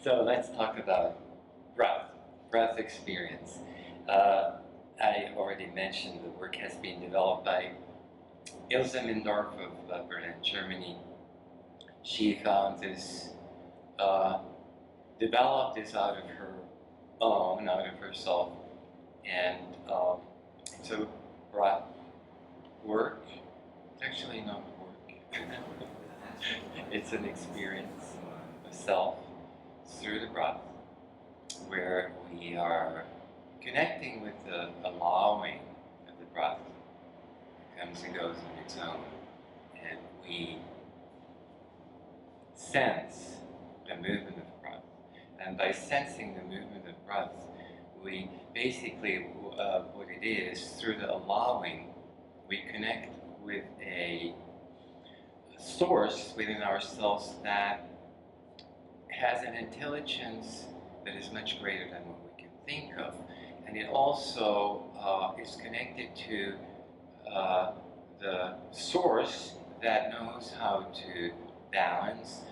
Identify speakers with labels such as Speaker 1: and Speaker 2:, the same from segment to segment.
Speaker 1: So let's talk about breath experience. I already mentioned the work has been developed by Ilse Mindorf of Berlin, Germany. She found this, uh, developed this out of her own, out of herself, and it's a breath work. It's actually not work. It's an experience of self through the breath, where we are connecting with the allowing of the breath comes and goes on its own, and we sense the movement of breath. And by sensing the movement of breath, we basically, what it is, through the allowing, we connect with a source within ourselves that has an intelligence that is much greater than what we can think of. And it also is connected to the source that knows how to balance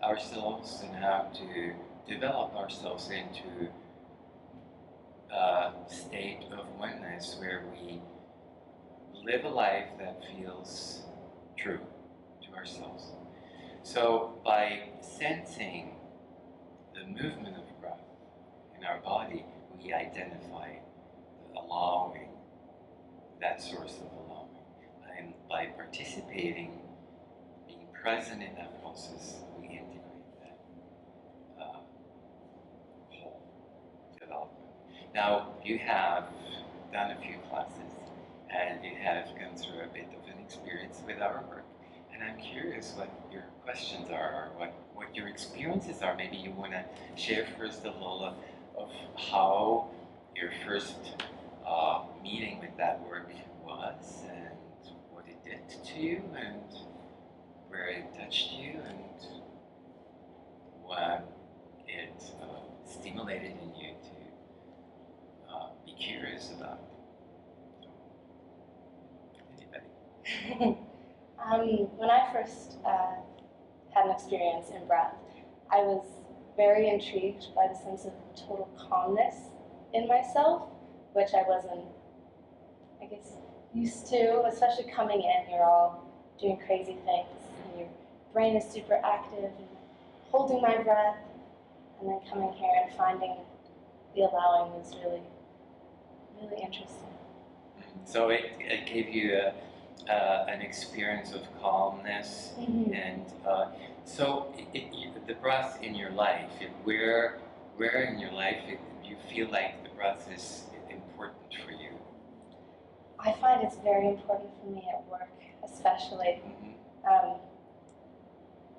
Speaker 1: ourselves and how to develop ourselves into a state of oneness where we live a life that feels true to ourselves. So by sensing the movement of breath in our body, we identify allowing, that source of allowing. And by participating, being present in that process, we integrate that whole development. Now, you have done a few classes and you have gone through a bit of an experience with our work. And I'm curious what your questions are, or what your experiences are. Maybe you want to share first a little of how your first meeting with that work was, and what it did to you, and where it touched you, and what it stimulated in you to be curious about. Anybody?
Speaker 2: When I first had an experience in breath, I was very intrigued by the sense of total calmness in myself, which I wasn't, I guess, used to, especially coming in. You're all doing crazy things, and your brain is super active, and holding my breath, and then coming here and finding the allowing was really, really interesting.
Speaker 1: So it gave you an experience of calmness,
Speaker 2: Mm-hmm.
Speaker 1: and so the breath in your life, where in your life you feel like the breath is important for you?
Speaker 2: I find it's very important for me at work, especially.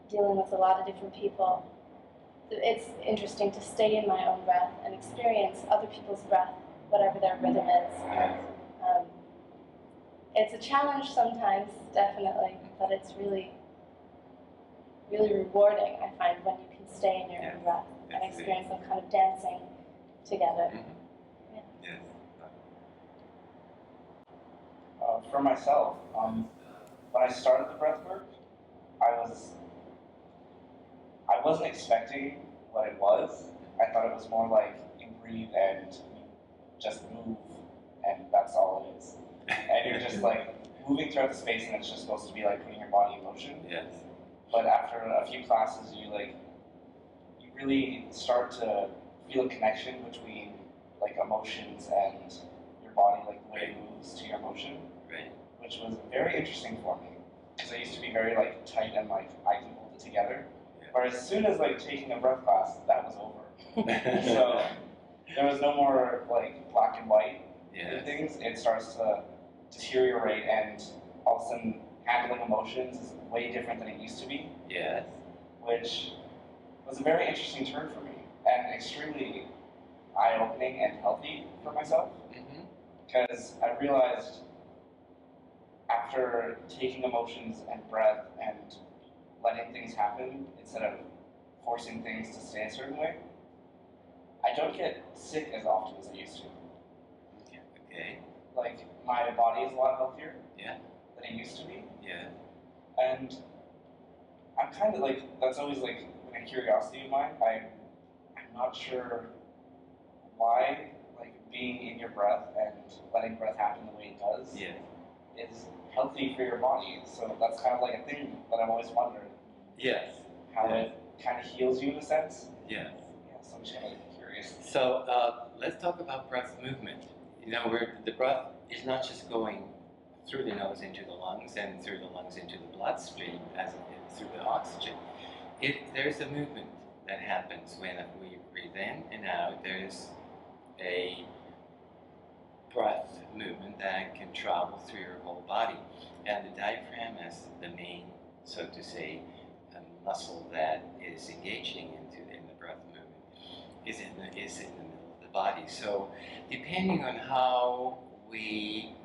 Speaker 2: Dealing with a lot of different people. It's interesting to stay in my own breath and experience other people's breath, whatever their rhythm is. It's a challenge sometimes, definitely, but it's really, really rewarding, I find, when you can stay in your own breath and experience them kind of dancing together.
Speaker 1: Mm-hmm.
Speaker 2: Yeah.
Speaker 1: Yes.
Speaker 3: For myself, when I started the breath work, I wasn't expecting what it was. I thought it was more like you breathe and you just move, and that's all it is. And you're just like moving throughout the space, and it's just supposed to be like putting your body in motion.
Speaker 1: Yes.
Speaker 3: But after a few classes, you really start to feel a connection between like emotions and your body, like the way it moves to your emotion.
Speaker 1: Right.
Speaker 3: Which was very interesting for me, because I used to be very like tight and like I can hold it together. But as soon as like taking a breath class, that was over. So there was no more like black and white things. It starts to deteriorate, and all of a sudden handling emotions is way different than it used to be.
Speaker 1: Yes.
Speaker 3: Which was a very interesting turn for me, and extremely eye-opening and healthy for myself. Because I realized after taking emotions and breath and letting things happen instead of forcing things to stay a certain way, I don't get sick as often as I used to.
Speaker 1: Okay.
Speaker 3: Like, my body is a lot healthier than it used to be.
Speaker 1: Yeah.
Speaker 3: And I'm kind of like, that's always like been a curiosity of mine. I I'm not sure why, like, being in your breath and letting breath happen the way it does
Speaker 1: Yes.
Speaker 3: is healthy for your body. So that's kind of like a thing that I've always wondered,
Speaker 1: Yes.
Speaker 3: how it kind of heals you in a sense.
Speaker 1: Yes.
Speaker 3: Yeah, so I'm just kind of curious.
Speaker 1: So let's talk about breath movement. You know, where the breath is not just going through the nose into the lungs and through the lungs into the bloodstream as it is through the oxygen. There's a movement that happens when we breathe in and out. There's a breath movement that can travel through your whole body. And the diaphragm is the main, so to say, muscle that is engaging in the breath movement, is in the middle of the body. So depending on how we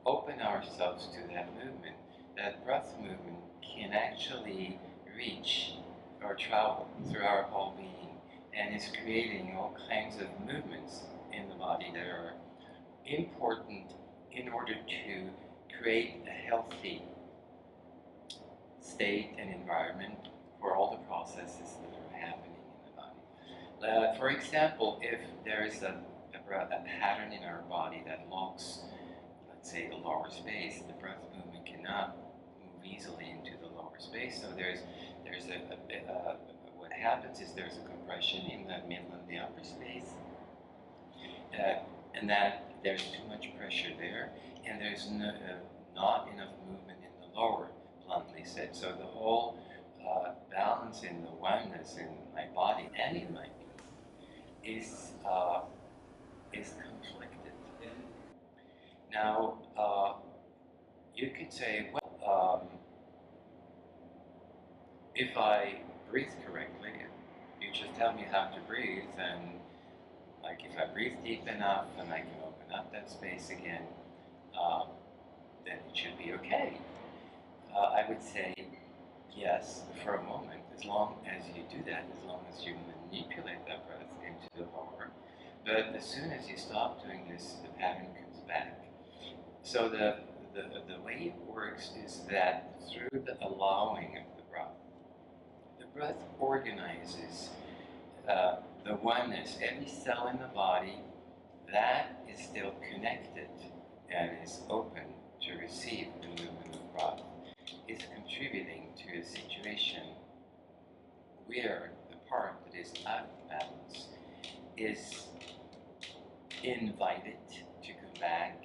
Speaker 1: open ourselves to that movement, that breath movement can actually reach or travel through our whole being, and is creating all kinds of movements in the body that are important in order to create a healthy state and environment for all the processes that are happening in the body. For example, if there is a pattern in our body that locks, let's say, the lower space, the breath movement cannot move easily into the lower space. So there's what happens is there's a compression in the middle and the upper space, and that there's too much pressure there, and there's not enough movement in the lower, bluntly said. So the whole balance in the oneness in my body and in my being is conflicted. Now, you could say, well, if I breathe correctly, you just tell me how to breathe, and like if I breathe deep enough and I can open up that space again, then it should be okay. I would say yes for a moment, as long as you do that, as long as you manipulate that breath into the lower. But as soon as you stop doing this, the pattern comes back. So the way it works is that through the allowing of the breath organizes the oneness. Every cell in the body that is still connected and is open to receive the movement of breath is contributing to a situation where the part that is out of balance is invited to come back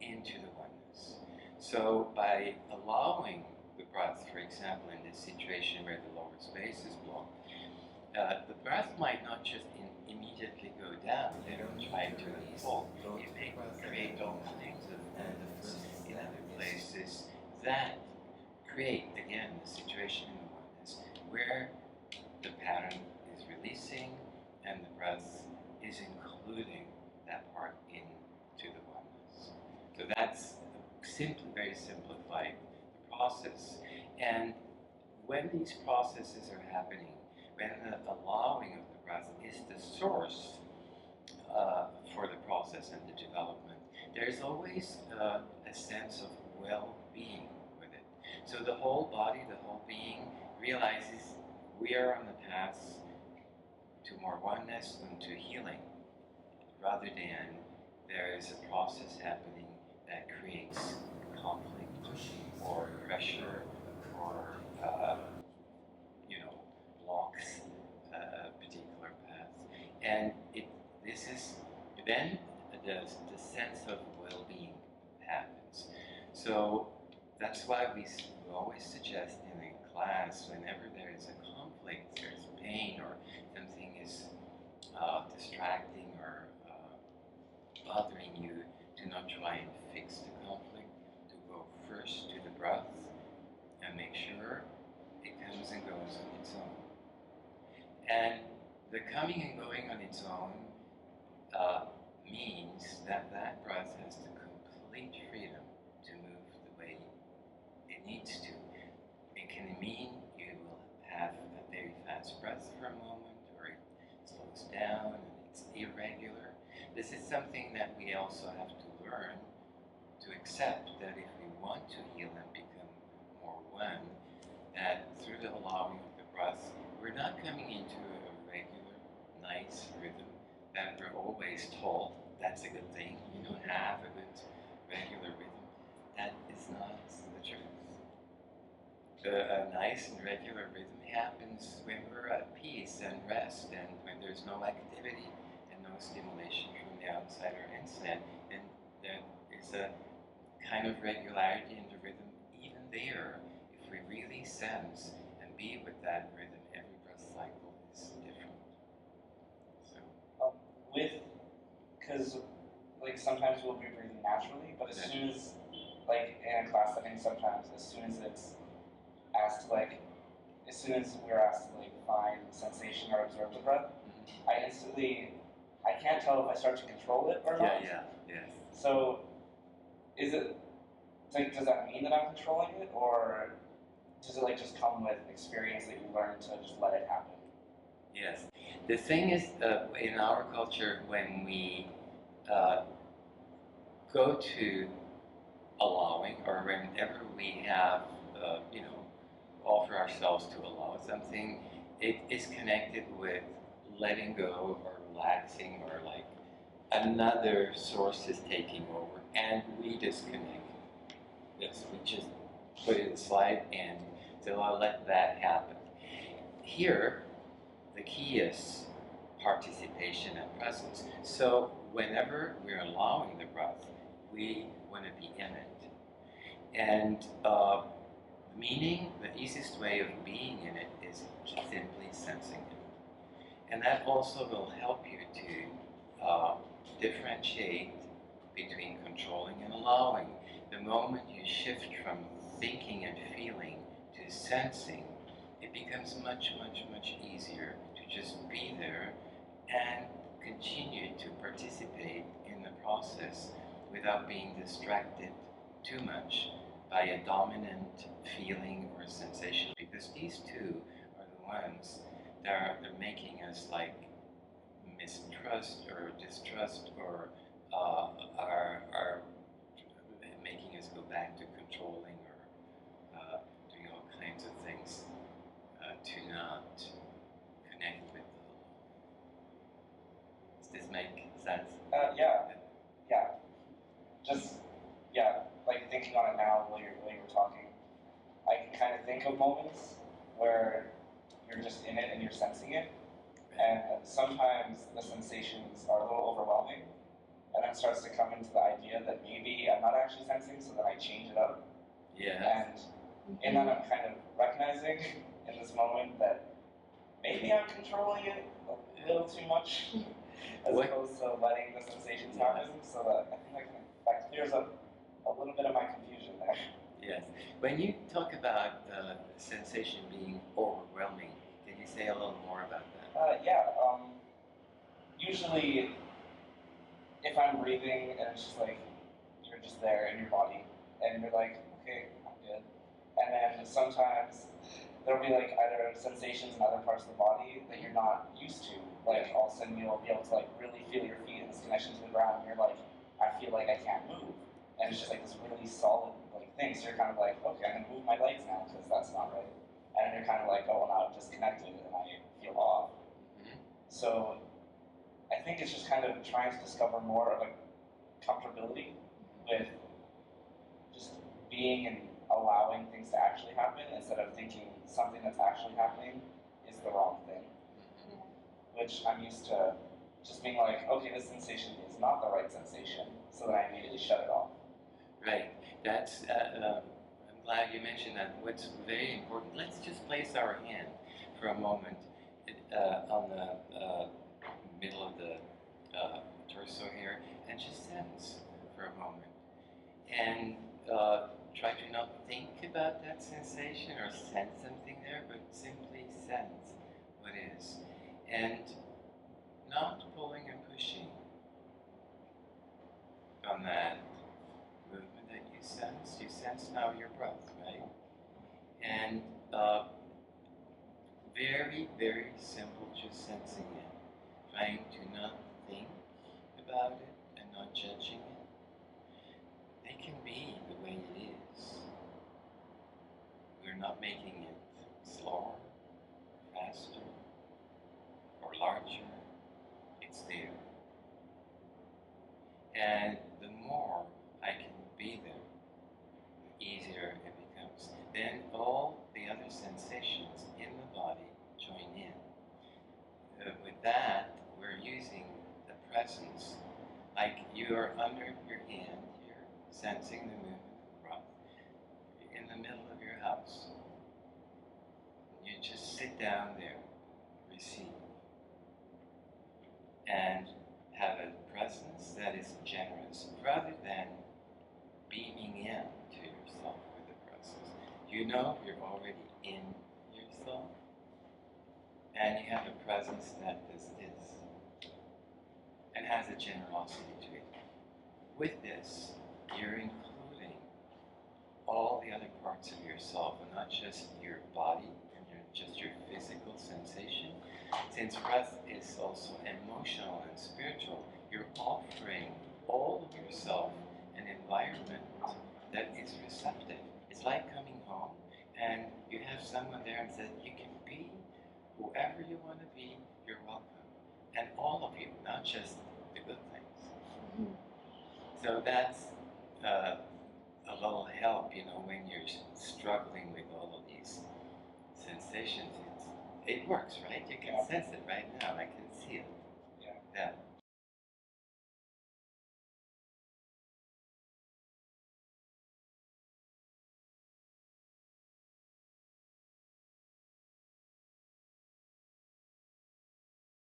Speaker 1: into the oneness. So by allowing the breath, for example, in this situation where the lower space is blocked, the breath might not just immediately go down. They don't try to unfold. It may create all kinds of movements in other places that create, again, the situation in the oneness where the pattern is releasing and the breath is including that part into the oneness. So that's very simplified the process. And when these processes are happening, when the allowing of the breath is the source for the process and the development, there's always a sense of well-being with it. So the whole body, the whole being realizes we are on the path to more oneness and to healing, rather than there is a process happening that creates conflict or pressure or blocks a particular path. And this is then the sense of well-being happens. So that's why we always suggest in a class, whenever there is a conflict, there's pain, or something is distracting or bothering you, to not try and fix the conflict, to go first to the breath and make sure it comes and goes on its own. And the coming and going on its own means that that breath has the complete freedom to move the way it needs to. It can mean you will have a very fast breath for a moment, or it slows down and it's irregular. This is something that we also have to learn to accept, that if we want to heal and become more one, that through the allowing of the breath, we're not coming into a regular, nice rhythm that we're always told that's a good thing. You don't have a good regular rhythm. That is not the truth. A nice and regular rhythm happens when we're at peace and rest, and when there's no activity and no stimulation from the outside or inside. And there is a kind of regularity in the rhythm even there. If we really sense and be with that rhythm, every breath cycle is different. So,
Speaker 3: because like sometimes we'll be breathing naturally, but as soon as like in a class setting, sometimes as soon as it's asked to like, as soon as we're asked to like find sensation or observe the breath, I can't tell if I start to control it or not.
Speaker 1: yes.
Speaker 3: So, is it like, does that mean that I'm controlling it, or does it like just come with experience that you learn to just let it happen?
Speaker 1: Yes. The thing is, in our culture, when we go to allowing, or whenever we have, offer ourselves to allow something, it is connected with letting go or relaxing, or like another source is taking over, and we disconnect. Yes, we just put it aside and so I'll let that happen. Here, the key is participation and presence. So whenever we're allowing the breath, we want to be in it. And meaning, the easiest way of being in it is simply sensing it. And that also will help you to differentiate between controlling and allowing. The moment you shift from thinking and feeling to sensing, it becomes much, much, much easier to just be there and continue to participate in the process without being distracted too much by a dominant feeling or sensation, because these two are the ones that are making us like mistrust or distrust, or are making us go back to controlling, or doing all kinds of things to not connect with the law. Does this make sense?
Speaker 3: Yeah. Just like thinking on it now while you were talking, I can kind of think of moments where you're just in it and you're sensing it, and sometimes the sensations are a little overwhelming, and then it starts to come into the idea that maybe I'm not actually sensing, so then I change it up.
Speaker 1: Yeah.
Speaker 3: And in that, I'm kind of recognizing in this moment that maybe I'm controlling it a little too much, as opposed to letting the sensations happen. So that I think that clears up a little bit of my confusion there.
Speaker 1: Yes. When you talk about sensation being overwhelming, can you say a little more about that?
Speaker 3: Usually, if I'm breathing and it's just like you're just there in your body, and you're like, okay, I'm good. And then sometimes there'll be like either sensations in other parts of the body that you're not used to. Like all of a sudden you'll be able to like really feel your feet and this connection to the ground, and you're like, I feel like I can't move. And it's just like this really solid like thing. So you're kind of like, okay, I'm gonna move my legs now because that's not right. And then you're kind of like, oh, well, now I'm disconnected and I feel off.
Speaker 1: Mm-hmm.
Speaker 3: So I think it's just kind of trying to discover more of a comfortability with just being and allowing things to actually happen, instead of thinking something that's actually happening is the wrong thing. Which I'm used to just being like, okay, this sensation is not the right sensation, so then I immediately shut it off.
Speaker 1: Right. That's. I'm glad you mentioned that. What's very important. Let's just place our hand for a moment on the middle of the torso here, and just sense for a moment, and try to not think about that sensation or sense something there, but simply sense what is, and not pulling and pushing on that movement that you sense. You sense now your breath, right? And very, very simple, just sensing it, trying to not think about it and not judging it. It can be the way it is. We're not making it slower, faster, or larger, sensing the movement of breath. You're in the middle of your house. You just sit down there, receive, and have a presence that is generous rather than beaming in to yourself with the presence. You know you're already in yourself, and you have a presence that is and has a generosity to it. With this, you're including all the other parts of yourself, and not just your body and just your physical sensation. Since breath is also emotional and spiritual, you're offering all of yourself an environment that is receptive. It's like coming home and you have someone there and said, you can be whoever you want to be, you're welcome. And all of you, not just the good things. So that's a little help, when you're struggling with all of these sensations. It works, right? You can sense it right now. I can see it.